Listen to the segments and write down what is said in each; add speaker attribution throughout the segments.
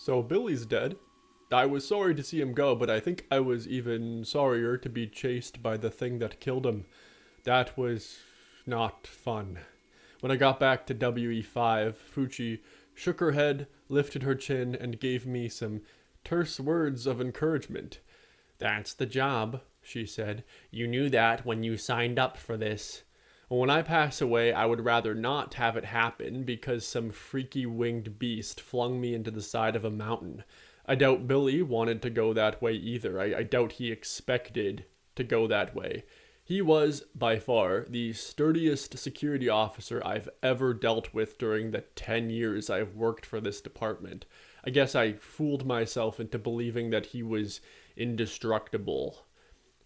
Speaker 1: So Billy's dead. I was sorry to see him go, but I think I was even sorrier to be chased by the thing that killed him. That was not fun. When I got back to WE5, Fuchi shook her head, lifted her chin, and gave me some terse words of encouragement. "That's the job," she said. "You knew that when you signed up for this. When I pass away, I would rather not have it happen because some freaky winged beast flung me into the side of a mountain. I doubt Billy wanted to go that way either. I doubt he expected to go that way. He was, by far, the sturdiest security officer I've ever dealt with during the 10 years I've worked for this department. I guess I fooled myself into believing that he was indestructible.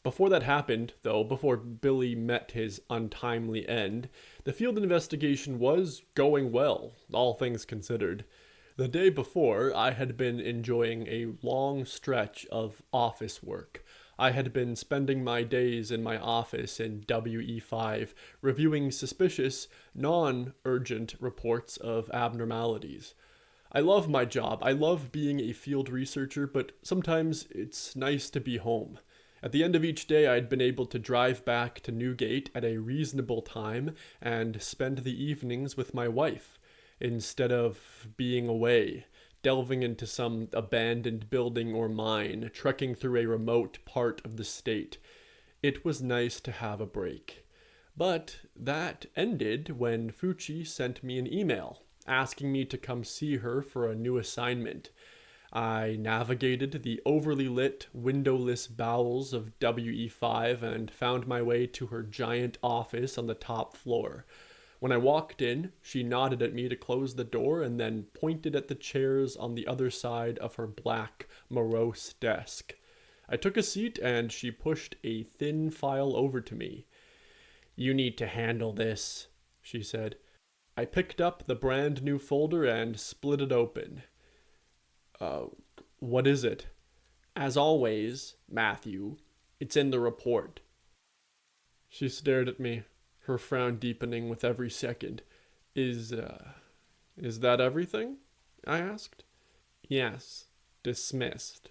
Speaker 1: Before that happened, though, before Billy met his untimely end, the field investigation was going well, all things considered. The day before, I had been enjoying a long stretch of office work. I had been spending my days in my office in WE5, reviewing suspicious, non-urgent reports of abnormalities. I love my job. I love being a field researcher, but sometimes it's nice to be home. At the end of each day, I'd been able to drive back to Newgate at a reasonable time and spend the evenings with my wife, instead of being away, delving into some abandoned building or mine, trekking through a remote part of the state. It was nice to have a break. But that ended when Fuchi sent me an email asking me to come see her for a new assignment. I navigated the overly lit, windowless bowels of WE5 and found my way to her giant office on the top floor. When I walked in, she nodded at me to close the door and then pointed at the chairs on the other side of her black, morose desk. I took a seat and she pushed a thin file over to me. "You need to handle this," she said. I picked up the brand new folder and split it open. What is it?" "As always, Matthew, it's in the report." She stared at me, her frown deepening with every second. Is that everything?" I asked. "Yes, dismissed."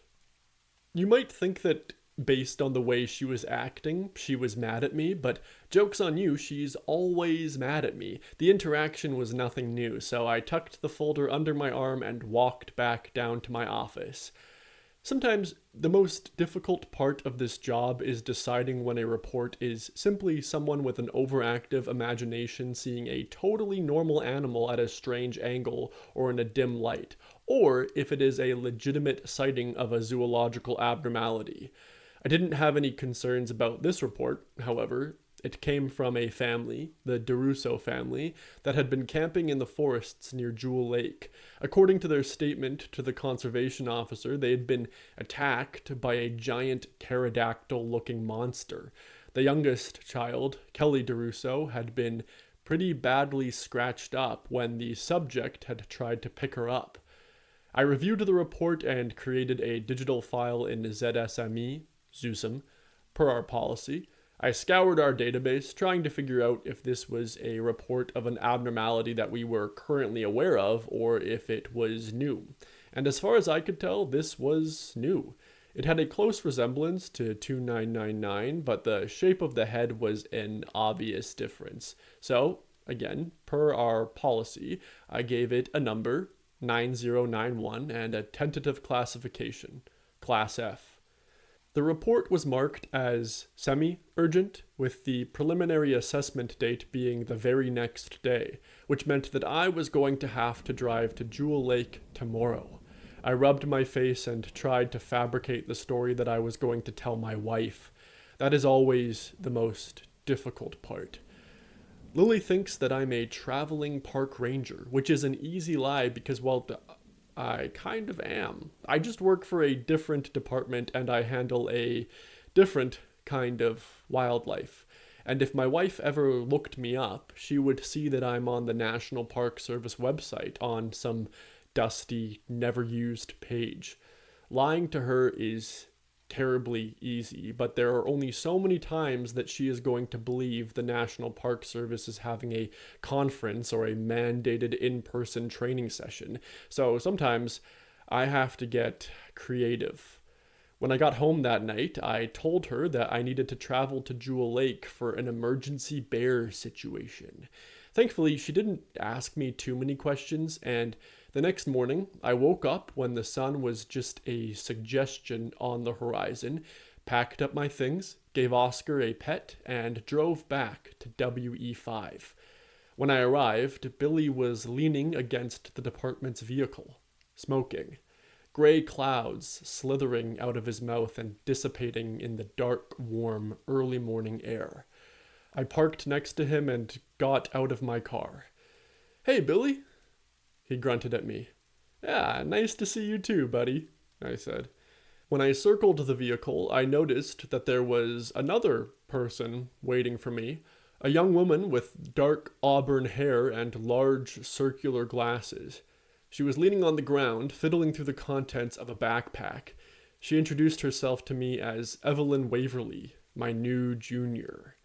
Speaker 1: You might think that based on the way she was acting, she was mad at me, but joke's on you, she's always mad at me. The interaction was nothing new, so I tucked the folder under my arm and walked back down to my office. Sometimes the most difficult part of this job is deciding when a report is simply someone with an overactive imagination seeing a totally normal animal at a strange angle or in a dim light, or if it is a legitimate sighting of a zoological abnormality. I didn't have any concerns about this report, however. It came from a family, the DeRusso family, that had been camping in the forests near Jewel Lake. According to their statement to the conservation officer, they had been attacked by a giant pterodactyl-looking monster. The youngest child, Kelly DeRusso, had been pretty badly scratched up when the subject had tried to pick her up. I reviewed the report and created a digital file in ZSME, Zusum, per our policy. I scoured our database, trying to figure out if this was a report of an abnormality that we were currently aware of, or if it was new. And as far as I could tell, this was new. It had a close resemblance to 2999, but the shape of the head was an obvious difference. So, again, per our policy, I gave it a number, 9091, and a tentative classification, Class F. The report was marked as semi-urgent, with the preliminary assessment date being the very next day, which meant that I was going to have to drive to Jewel Lake tomorrow. I rubbed my face and tried to fabricate the story that I was going to tell my wife. That is always the most difficult part. Lily thinks that I'm a traveling park ranger, which is an easy lie because, well, I kind of am. I just work for a different department and I handle a different kind of wildlife. And if my wife ever looked me up, she would see that I'm on the National Park Service website on some dusty, never-used page. Lying to her is terribly easy, but there are only so many times that she is going to believe the National Park Service is having a conference or a mandated in-person training session. So sometimes I have to get creative. When I got home that night, I told her that I needed to travel to Jewel Lake for an emergency bear situation. Thankfully, she didn't ask me too many questions, and the next morning, I woke up when the sun was just a suggestion on the horizon, packed up my things, gave Oscar a pet, and drove back to WE5. When I arrived, Billy was leaning against the department's vehicle, smoking. Gray clouds slithering out of his mouth and dissipating in the dark, warm, early morning air. I parked next to him and got out of my car. "Hey, Billy," he grunted at me. "Yeah, nice to see you too, buddy," I said. When I circled the vehicle, I noticed that there was another person waiting for me, a young woman with dark auburn hair and large circular glasses. She was leaning on the ground, fiddling through the contents of a backpack. She introduced herself to me as Evelyn Waverly, my new junior.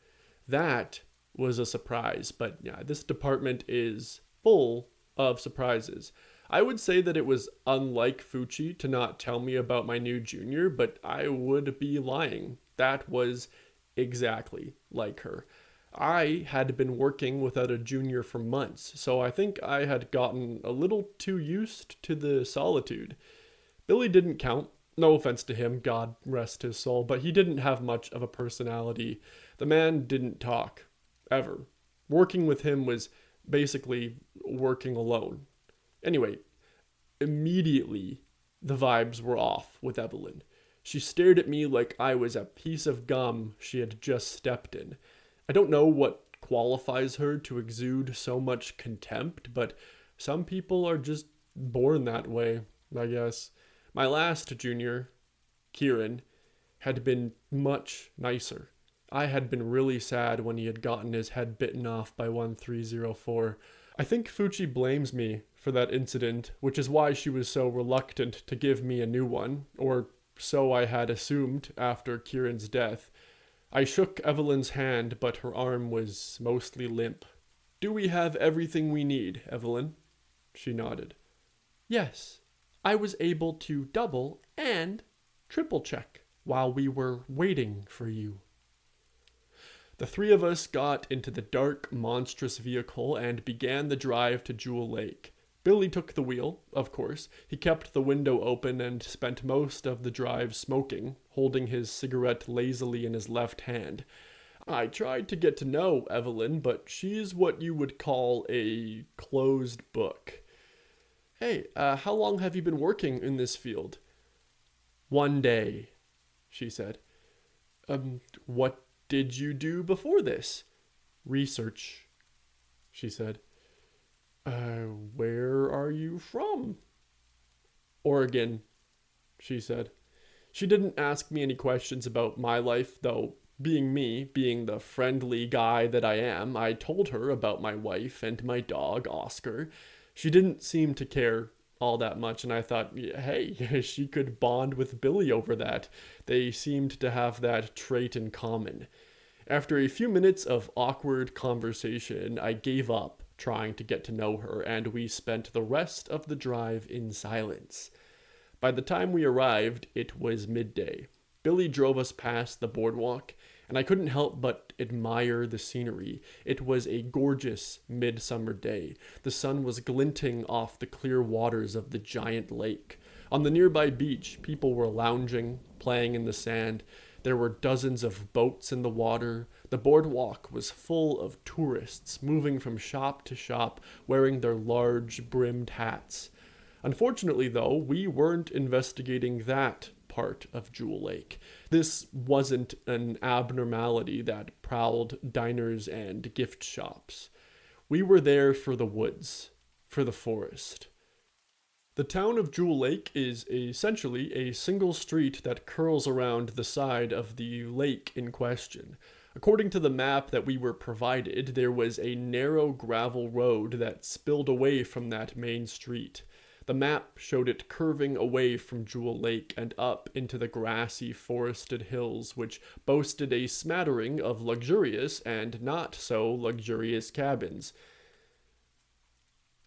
Speaker 1: That was a surprise, but yeah, this department is full of surprises. I would say that it was unlike Fuchi to not tell me about my new junior, but I would be lying. That was exactly like her. I had been working without a junior for months, so I think I had gotten a little too used to the solitude. Billy didn't count. No offense to him, God rest his soul, but he didn't have much of a personality. The man didn't talk. Ever. Working with him was basically working alone. Anyway, immediately the vibes were off with Evelyn. She stared at me like I was a piece of gum she had just stepped in. I don't know what qualifies her to exude so much contempt, but some people are just born that way, I guess. My last junior, Kieran, had been much nicer. I had been really sad when he had gotten his head bitten off by 1304. I think Fuchi blames me for that incident, which is why she was so reluctant to give me a new one, or so I had assumed after Kieran's death. I shook Evelyn's hand, but her arm was mostly limp. "Do we have everything we need, Evelyn?" She nodded. "Yes. I was able to double and triple check while we were waiting for you." The three of us got into the dark, monstrous vehicle and began the drive to Jewel Lake. Billy took the wheel, of course. He kept the window open and spent most of the drive smoking, holding his cigarette lazily in his left hand. I tried to get to know Evelyn, but she's what you would call a closed book. "Hey, how long have you been working in this field?" "1 day," she said. What did you do before this?" "Research," she said. Where are you from?" "Oregon," she said. She didn't ask me any questions about my life, though, being me, being the friendly guy that I am, I told her about my wife and my dog, Oscar. She didn't seem to care all that much, and I thought, hey, she could bond with Billy over that. They seemed to have that trait in common. After a few minutes of awkward conversation, I gave up trying to get to know her, and we spent the rest of the drive in silence. By the time we arrived, it was midday. Billy drove us past the boardwalk, and I couldn't help but admire the scenery. It was a gorgeous midsummer day. The sun was glinting off the clear waters of the giant lake. On the nearby beach, people were lounging, playing in the sand. There were dozens of boats in the water. The boardwalk was full of tourists moving from shop to shop, wearing their large brimmed hats. Unfortunately, though, we weren't investigating that part of Jewel Lake. This wasn't an abnormality that prowled diners and gift shops. We were there for the woods, for the forest. The town of Jewel Lake is essentially a single street that curls around the side of the lake in question. According to the map that we were provided, there was a narrow gravel road that spilled away from that main street. The map showed it curving away from Jewel Lake and up into the grassy, forested hills, which boasted a smattering of luxurious and not so luxurious cabins.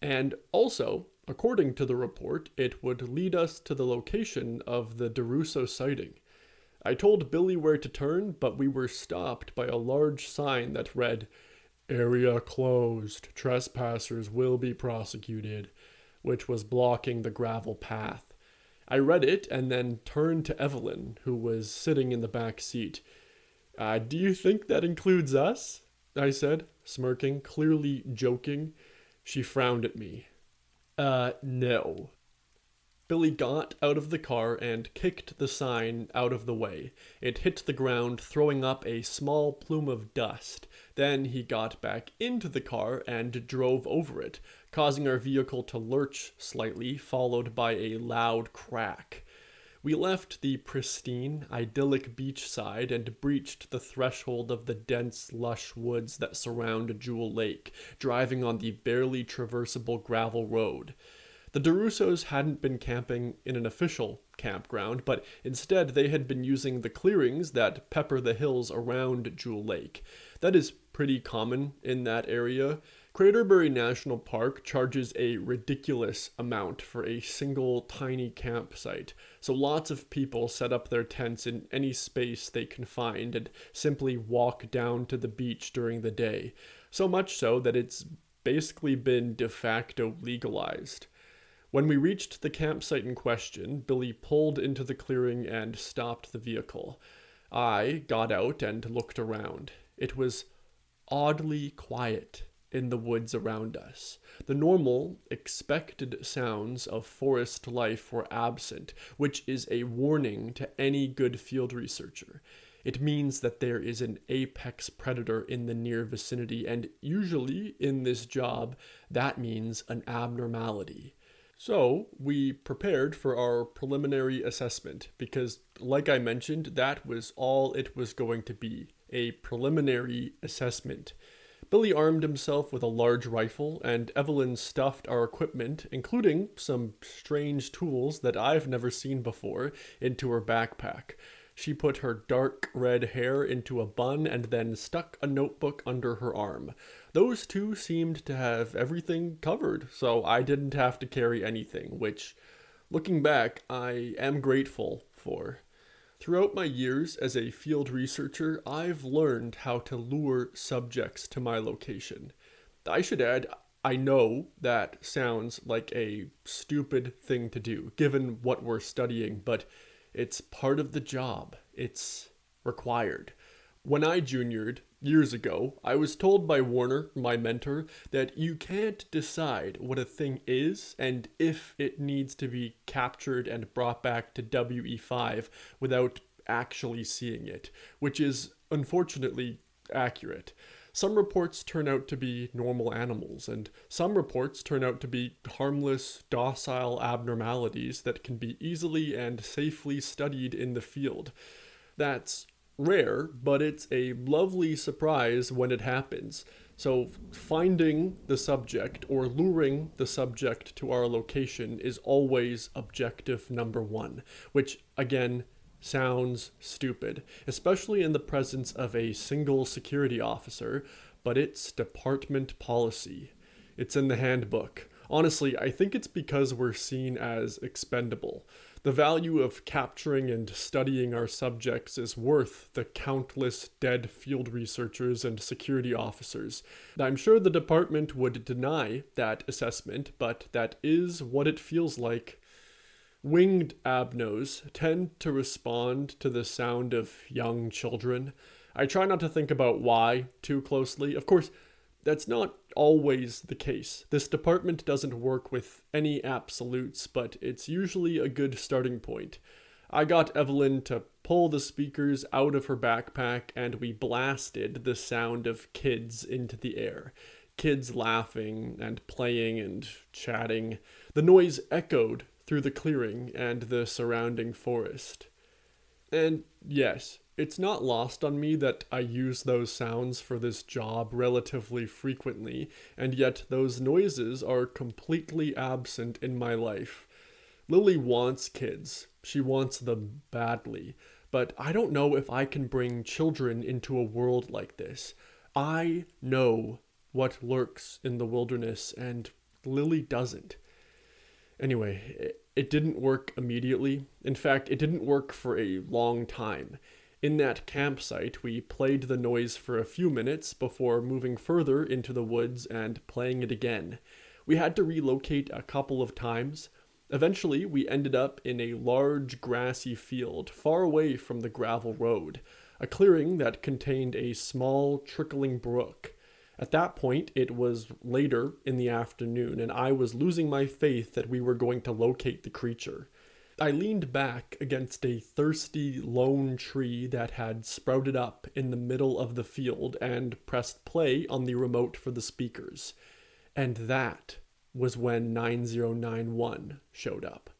Speaker 1: And also, according to the report, it would lead us to the location of the DeRusso sighting. I told Billy where to turn, but we were stopped by a large sign that read, "Area closed. Trespassers will be prosecuted," which was blocking the gravel path. I read it and then turned to Evelyn, who was sitting in the back seat. Do you think that includes us?" I said, smirking, clearly joking. She frowned at me. No." Billy got out of the car and kicked the sign out of the way. It hit the ground, throwing up a small plume of dust. Then he got back into the car and drove over it, causing our vehicle to lurch slightly, followed by a loud crack. We left the pristine, idyllic beachside and breached the threshold of the dense, lush woods that surround Jewel Lake, driving on the barely traversable gravel road. The DeRussos hadn't been camping in an official campground, but instead they had been using the clearings that pepper the hills around Jewel Lake. That is pretty common in that area. Craterbury National Park charges a ridiculous amount for a single tiny campsite, so lots of people set up their tents in any space they can find and simply walk down to the beach during the day, so much so that it's basically been de facto legalized. When we reached the campsite in question, Billy pulled into the clearing and stopped the vehicle. I got out and looked around. It was oddly quiet in the woods around us. The normal, expected sounds of forest life were absent, which is a warning to any good field researcher. It means that there is an apex predator in the near vicinity, and usually in this job, that means an abnormality. So, we prepared for our preliminary assessment because, like I mentioned, that was all it was going to be, a preliminary assessment. Billy armed himself with a large rifle, and Evelyn stuffed our equipment, including some strange tools that I've never seen before, into her backpack. She put her dark red hair into a bun and then stuck a notebook under her arm. Those two seemed to have everything covered, so I didn't have to carry anything, which, looking back, I am grateful for. Throughout my years as a field researcher, I've learned how to lure subjects to my location. I should add, I know that sounds like a stupid thing to do, given what we're studying, but it's part of the job. It's required. When I juniored, years ago, I was told by Warner, my mentor, that you can't decide what a thing is and if it needs to be captured and brought back to WE5 without actually seeing it, which is unfortunately accurate. Some reports turn out to be normal animals, and some reports turn out to be harmless, docile abnormalities that can be easily and safely studied in the field. That's rare, but it's a lovely surprise when it happens. So finding the subject or luring the subject to our location is always objective number one, which again sounds stupid, especially in the presence of a single security officer, but it's department policy. It's in the handbook. Honestly, I think it's because we're seen as expendable. The value of capturing and studying our subjects is worth the countless dead field researchers and security officers. I'm sure the department would deny that assessment, but that is what it feels like. Winged abnos tend to respond to the sound of young children. I try not to think about why too closely. Of course, that's not always the case. This department doesn't work with any absolutes, but it's usually a good starting point. I got Evelyn to pull the speakers out of her backpack, and we blasted the sound of kids into the air. Kids laughing and playing and chatting. The noise echoed through the clearing and the surrounding forest. And yes, it's not lost on me that I use those sounds for this job relatively frequently, and yet those noises are completely absent in my life. Lily wants kids. She wants them badly. But I don't know if I can bring children into a world like this. I know what lurks in the wilderness, and Lily doesn't. Anyway, it didn't work immediately. In fact, it didn't work for a long time. In that campsite, we played the noise for a few minutes before moving further into the woods and playing it again. We had to relocate a couple of times. Eventually, we ended up in a large grassy field far away from the gravel road, a clearing that contained a small trickling brook. At that point, it was later in the afternoon, and I was losing my faith that we were going to locate the creature. I leaned back against a thirsty lone tree that had sprouted up in the middle of the field and pressed play on the remote for the speakers. And that was when 9091 showed up.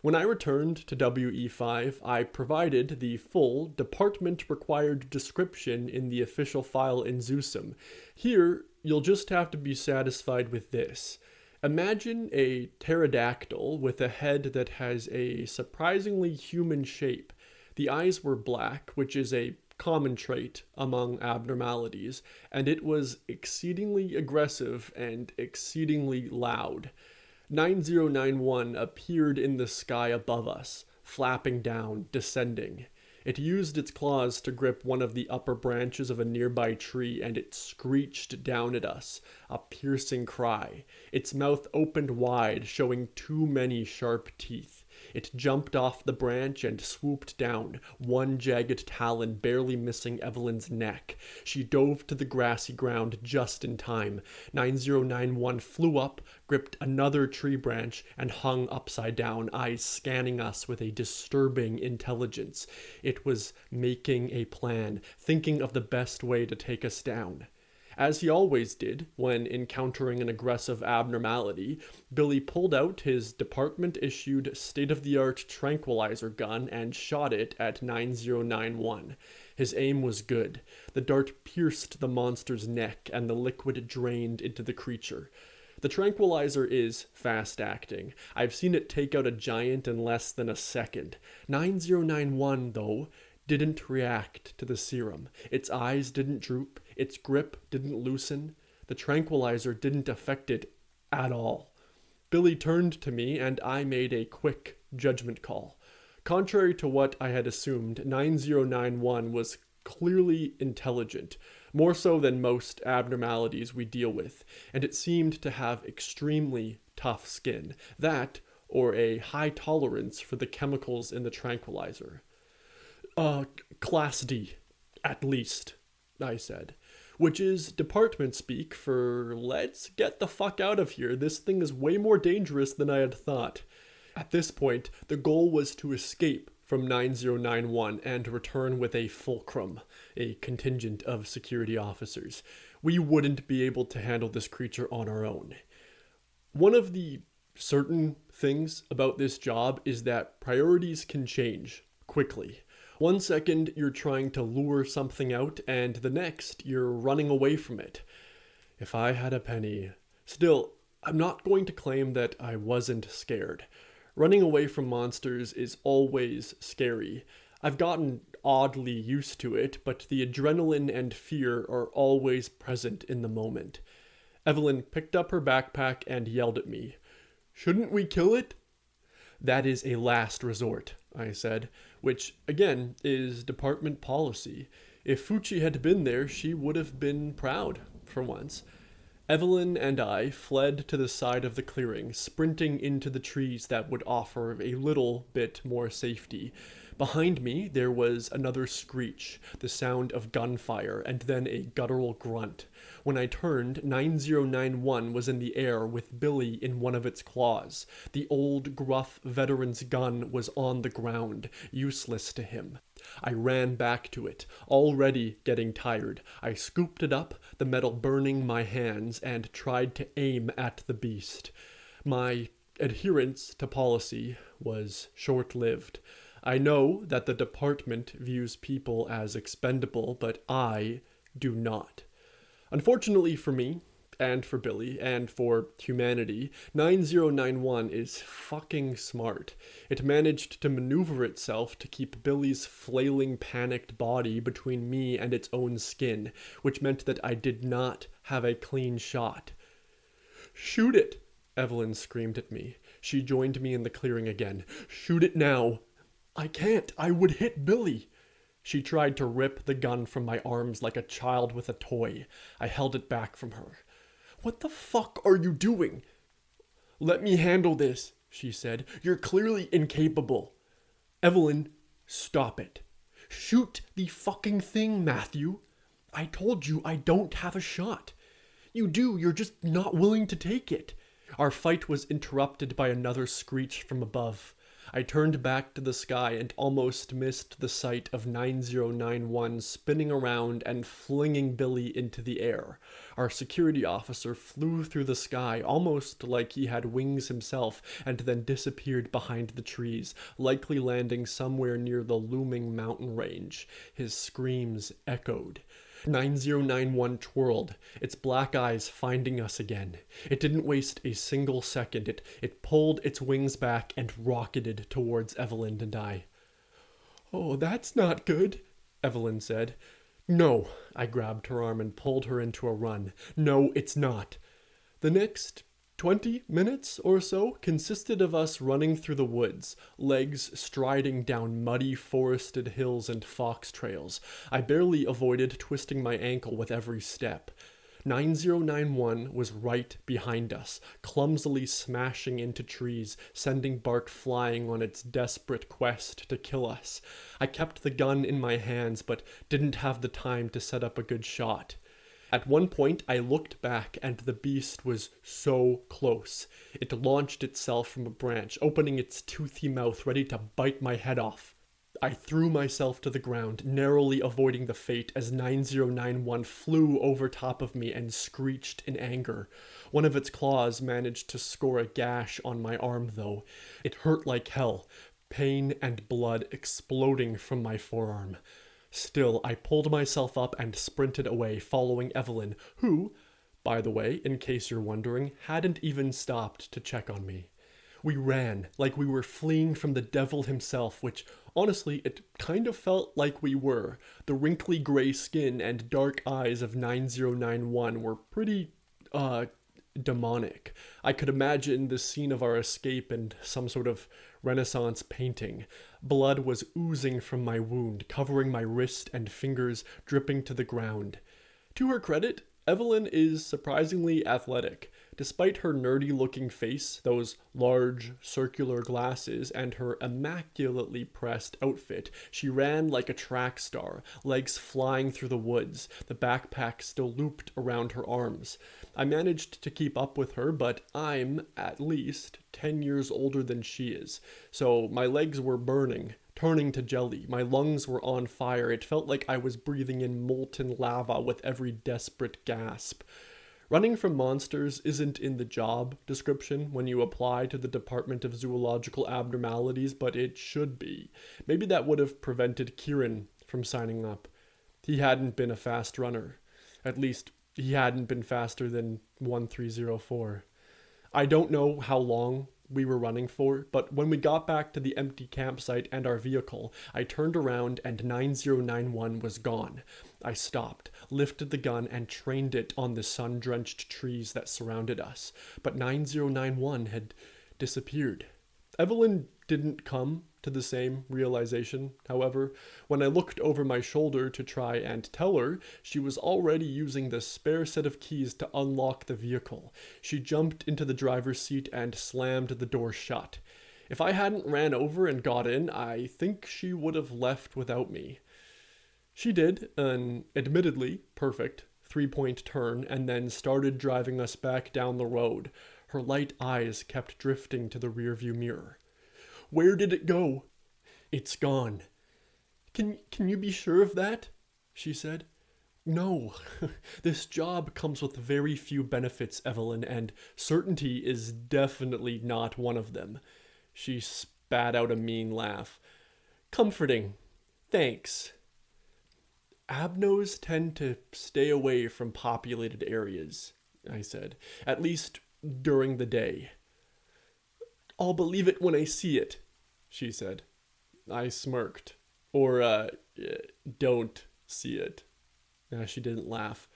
Speaker 1: When I returned to WE5, I provided the full department-required description in the official file in Zeusum. Here, you'll just have to be satisfied with this. Imagine a pterodactyl with a head that has a surprisingly human shape. The eyes were black, which is a common trait among abnormalities, and it was exceedingly aggressive and exceedingly loud. 9091 appeared in the sky above us, flapping down, descending. It used its claws to grip one of the upper branches of a nearby tree, and it screeched down at us, a piercing cry. Its mouth opened wide, showing too many sharp teeth. It jumped off the branch and swooped down, one jagged talon barely missing Evelyn's neck. She dove to the grassy ground just in time. 9091 flew up, gripped another tree branch, and hung upside down, eyes scanning us with a disturbing intelligence. It was making a plan, thinking of the best way to take us down. As he always did when encountering an aggressive abnormality, Billy pulled out his department-issued state-of-the-art tranquilizer gun and shot it at 9091. His aim was good. The dart pierced the monster's neck and the liquid drained into the creature. The tranquilizer is fast-acting. I've seen it take out a giant in less than a second. 9091, though, didn't react to the serum. Its eyes didn't droop. Its grip didn't loosen. The tranquilizer didn't affect it at all. Billy turned to me, and I made a quick judgment call. Contrary to what I had assumed, 9091 was clearly intelligent, more so than most abnormalities we deal with, and it seemed to have extremely tough skin. That, or a high tolerance for the chemicals in the tranquilizer. Class D, at least, I said. Which is department speak for, let's get the fuck out of here, this thing is way more dangerous than I had thought. At this point, the goal was to escape from 9091 and return with a fulcrum, a contingent of security officers. We wouldn't be able to handle this creature on our own. One of the certain things about this job is that priorities can change quickly. 1 second, you're trying to lure something out, and the next, you're running away from it. If I had a penny. Still, I'm not going to claim that I wasn't scared. Running away from monsters is always scary. I've gotten oddly used to it, but the adrenaline and fear are always present in the moment. Evelyn picked up her backpack and yelled at me. "Shouldn't we kill it?" "That is a last resort," I said, which, again, is department policy. If Fuchi had been there, she would have been proud, for once. Evelyn and I fled to the side of the clearing, sprinting into the trees that would offer a little bit more safety. Behind me, there was another screech, the sound of gunfire, and then a guttural grunt. When I turned, 9091 was in the air with Billy in one of its claws. The old, gruff veteran's gun was on the ground, useless to him. I ran back to it, already getting tired. I scooped it up, the metal burning my hands, and tried to aim at the beast. My adherence to policy was short-lived. I know that the department views people as expendable, but I do not. Unfortunately for me, and for Billy, and for humanity, 9091 is fucking smart. It managed to maneuver itself to keep Billy's flailing, panicked body between me and its own skin, which meant that I did not have a clean shot. "Shoot it!" Evelyn screamed at me. She joined me in the clearing again. "Shoot it now." "I can't. I would hit Billy." She tried to rip the gun from my arms like a child with a toy. I held it back from her. "What the fuck are you doing?" "Let me handle this," she said. "You're clearly incapable." "Evelyn, stop it." "Shoot the fucking thing, Matthew." "I told you I don't have a shot." "You do, you're just not willing to take it." Our fight was interrupted by another screech from above. I turned back to the sky and almost missed the sight of 9091 spinning around and flinging Billy into the air. Our security officer flew through the sky almost like he had wings himself and then disappeared behind the trees, likely landing somewhere near the looming mountain range. His screams echoed. 9091 twirled, its black eyes finding us again. It didn't waste a single second. It pulled its wings back and rocketed towards Evelyn and I. "Oh, that's not good," Evelyn said. "No," I grabbed her arm and pulled her into a run. "No, it's not." The next 20 minutes or so consisted of us running through the woods, legs striding down muddy forested hills and fox trails. I barely avoided twisting my ankle with every step. 9091 was right behind us, clumsily smashing into trees, sending bark flying on its desperate quest to kill us. I kept the gun in my hands, but didn't have the time to set up a good shot. At one point, I looked back, and the beast was so close. It launched itself from a branch, opening its toothy mouth, ready to bite my head off. I threw myself to the ground, narrowly avoiding the fate as 9091 flew over top of me and screeched in anger. One of its claws managed to score a gash on my arm, though. It hurt like hell, pain and blood exploding from my forearm. Still, I pulled myself up and sprinted away, following Evelyn, who, by the way, in case you're wondering, hadn't even stopped to check on me. We ran like we were fleeing from the devil himself, which, honestly, it kind of felt like we were. The wrinkly gray skin and dark eyes of 9091 were pretty, demonic. I could imagine the scene of our escape in some sort of Renaissance painting. Blood was oozing from my wound, covering my wrist and fingers, dripping to the ground. To her credit, Evelyn is surprisingly athletic. Despite her nerdy-looking face, those large circular glasses, and her immaculately pressed outfit, she ran like a track star, legs flying through the woods, the backpack still looped around her arms. I managed to keep up with her, but I'm, at least, 10 years older than she is, so my legs were burning, turning to jelly. My lungs were on fire. It felt like I was breathing in molten lava with every desperate gasp. Running from monsters isn't in the job description when you apply to the Department of Zoological Abnormalities, but it should be. Maybe that would have prevented Kieran from signing up. He hadn't been a fast runner. At least, he hadn't been faster than 1304. I don't know how long we were running for, but when we got back to the empty campsite and our vehicle, I turned around and 9091 was gone. I stopped, lifted the gun, and trained it on the sun-drenched trees that surrounded us, but 9091 had disappeared. Evelyn didn't come to the same realization, however. When I looked over my shoulder to try and tell her, she was already using the spare set of keys to unlock the vehicle. She jumped into the driver's seat and slammed the door shut. If I hadn't ran over and got in, I think she would have left without me. She did an admittedly perfect three-point turn and then started driving us back down the road. Her light eyes kept drifting to the rearview mirror. "Where did it go?" "It's gone." Can you be sure of that?" she said. "No. This job comes with very few benefits, Evelyn, and certainty is definitely not one of them." She spat out a mean laugh. "Comforting. Thanks." "Abnos tend to stay away from populated areas," I said. "At least during the day." "I'll believe it when I see it," she said. I smirked. Or, don't see it. She didn't laugh.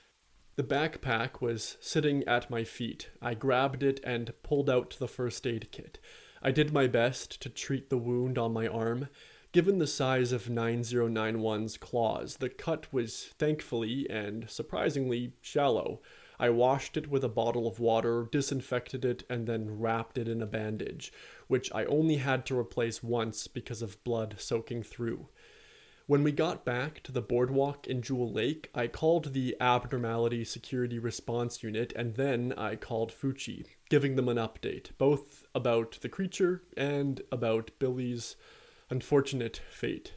Speaker 1: The backpack was sitting at my feet. I grabbed it and pulled out the first aid kit. I did my best to treat the wound on my arm. Given the size of 9091's claws, the cut was thankfully and surprisingly shallow. I washed it with a bottle of water, disinfected it, and then wrapped it in a bandage, which I only had to replace once because of blood soaking through. When we got back to the boardwalk in Jewel Lake, I called the Abnormality Security Response Unit and then I called Fuchi, giving them an update, both about the creature and about Billy's unfortunate fate.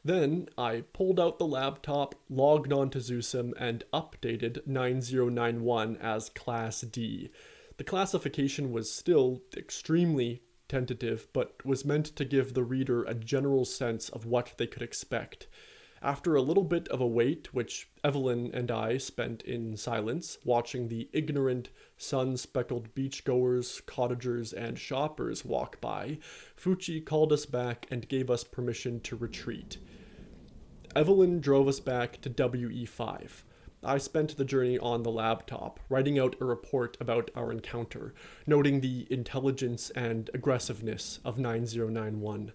Speaker 1: Then I pulled out the laptop, logged on to Zoosum, and updated 9091 as Class D. The classification was still extremely tentative, but was meant to give the reader a general sense of what they could expect. After a little bit of a wait, which Evelyn and I spent in silence, watching the ignorant, sun-speckled beachgoers, cottagers, and shoppers walk by, Fuchi called us back and gave us permission to retreat. Evelyn drove us back to WE5. I spent the journey on the laptop, writing out a report about our encounter, noting the intelligence and aggressiveness of 9091.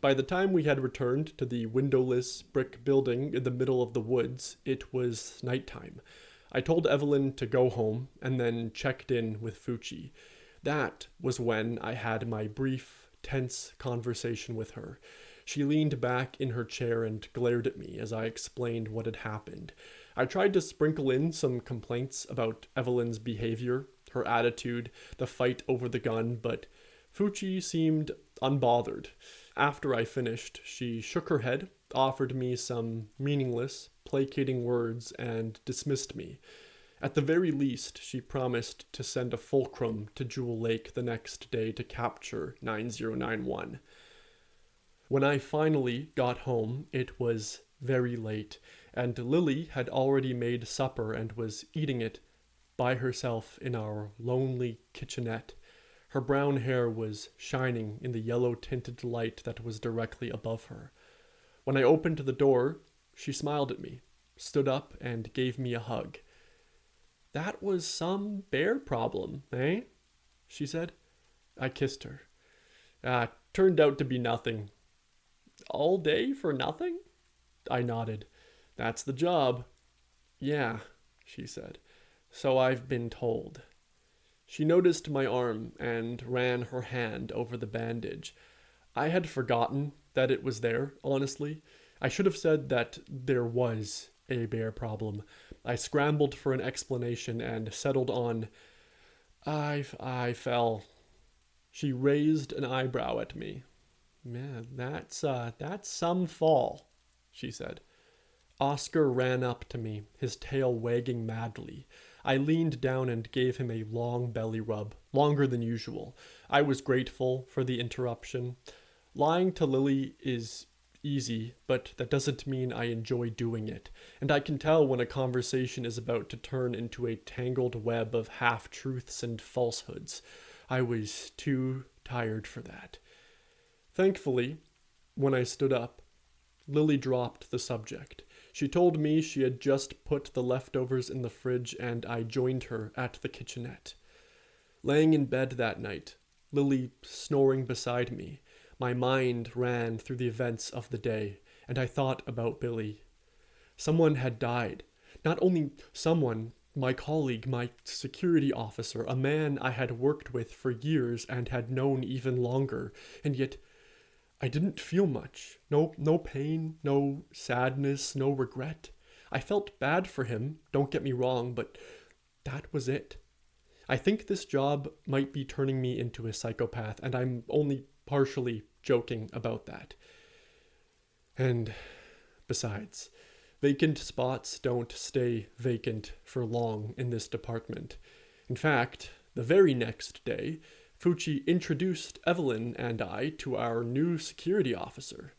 Speaker 1: By the time we had returned to the windowless brick building in the middle of the woods, it was nighttime. I told Evelyn to go home, and then checked in with Fuchi. That was when I had my brief, tense conversation with her. She leaned back in her chair and glared at me as I explained what had happened. I tried to sprinkle in some complaints about Evelyn's behavior, her attitude, the fight over the gun, but Fuchi seemed unbothered. After I finished, she shook her head, offered me some meaningless, placating words, and dismissed me. At the very least, she promised to send a fulcrum to Jewel Lake the next day to capture 9091. When I finally got home, it was very late, and Lily had already made supper and was eating it by herself in our lonely kitchenette. Her brown hair was shining in the yellow-tinted light that was directly above her. When I opened the door, she smiled at me, stood up, and gave me a hug. "That was some bear problem, eh?" she said. I kissed her. Turned out to be nothing." "All day for nothing?" I nodded. "That's the job." "Yeah," she said. "So I've been told." She noticed my arm and ran her hand over the bandage. I had forgotten that it was there, honestly. I should have said that there was a bear problem. I scrambled for an explanation and settled on, I fell. She raised an eyebrow at me. "Man, that's some fall," she said. Oscar ran up to me, his tail wagging madly. I leaned down and gave him a long belly rub, longer than usual. I was grateful for the interruption. Lying to Lily is easy, but that doesn't mean I enjoy doing it, and I can tell when a conversation is about to turn into a tangled web of half-truths and falsehoods. I was too tired for that. Thankfully, when I stood up, Lily dropped the subject. She told me she had just put the leftovers in the fridge and I joined her at the kitchenette. Laying in bed that night, Lily snoring beside me, my mind ran through the events of the day, and I thought about Billy. Someone had died. Not only someone, my colleague, my security officer, a man I had worked with for years and had known even longer, and yet I didn't feel much. No pain, no sadness, no regret. I felt bad for him, don't get me wrong, but that was it. I think this job might be turning me into a psychopath, and I'm only partially joking about that. And besides, vacant spots don't stay vacant for long in this department. In fact, the very next day, Fuchi introduced Evelyn and I to our new security officer.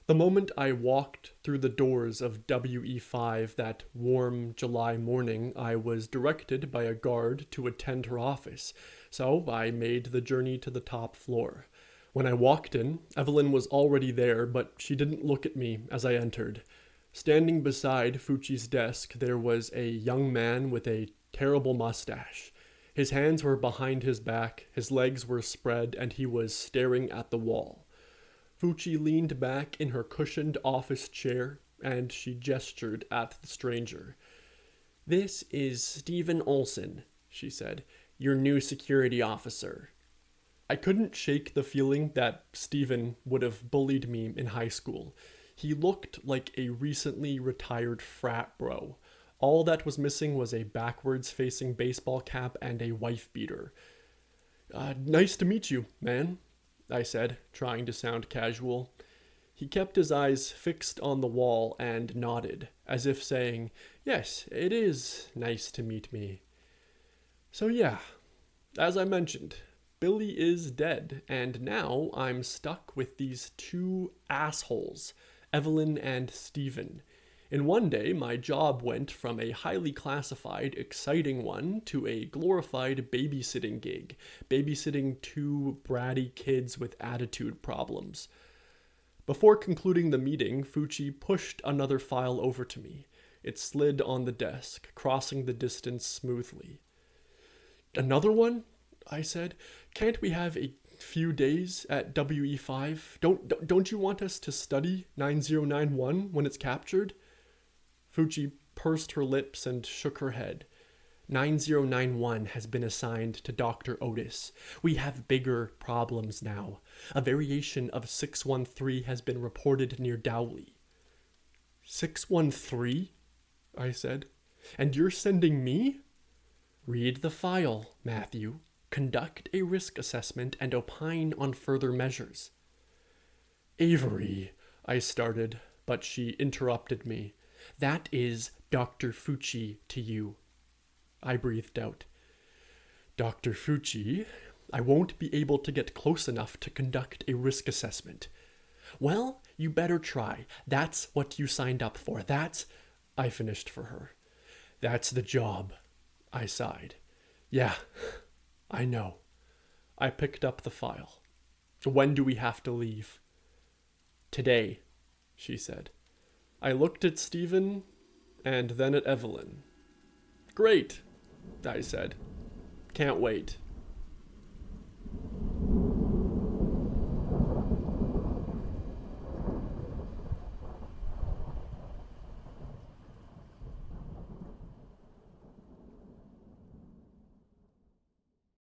Speaker 1: The moment I walked through the doors of WE5 that warm July morning, I was directed by a guard to attend her office, so I made the journey to the top floor. When I walked in, Evelyn was already there, but she didn't look at me as I entered. Standing beside Fuchi's desk, there was a young man with a terrible mustache. His hands were behind his back, his legs were spread, and he was staring at the wall. Fuchi leaned back in her cushioned office chair, and she gestured at the stranger. "This is Stephen Olson," she said, "your new security officer." I couldn't shake the feeling that Stephen would have bullied me in high school. He looked like a recently retired frat bro. All that was missing was a backwards-facing baseball cap and a wife-beater. Nice to meet you, man," I said, trying to sound casual. He kept his eyes fixed on the wall and nodded, as if saying, "Yes, it is nice to meet me." So yeah, as I mentioned, Billy is dead, and now I'm stuck with these two assholes, Evelyn and Stephen. In one day, my job went from a highly classified, exciting one to a glorified babysitting gig, babysitting two bratty kids with attitude problems. Before concluding the meeting, Fuchi pushed another file over to me. It slid on the desk, crossing the distance smoothly. "Another one?" I said. "Can't we have a few days at WE5? Don't you want us to study 9091 when it's captured?" Fuchi pursed her lips and shook her head. 9091 has been assigned to Dr. Otis. We have bigger problems now. A variation of 613 has been reported near Dowley. 613? I said. "And you're sending me?" "Read the file, Matthew. Conduct a risk assessment and opine on further measures." "Avery," I started, but she interrupted me. "That is Dr. Fuchi to you." I breathed out. "Dr. Fuchi, I won't be able to get close enough to conduct a risk assessment." "Well, you better try. That's what you signed up for. I finished for her. "That's the job," I sighed. "Yeah, I know." I picked up the file. "When do we have to leave?" "Today," she said. I looked at Stephen and then at Evelyn. "Great," I said. "Can't wait."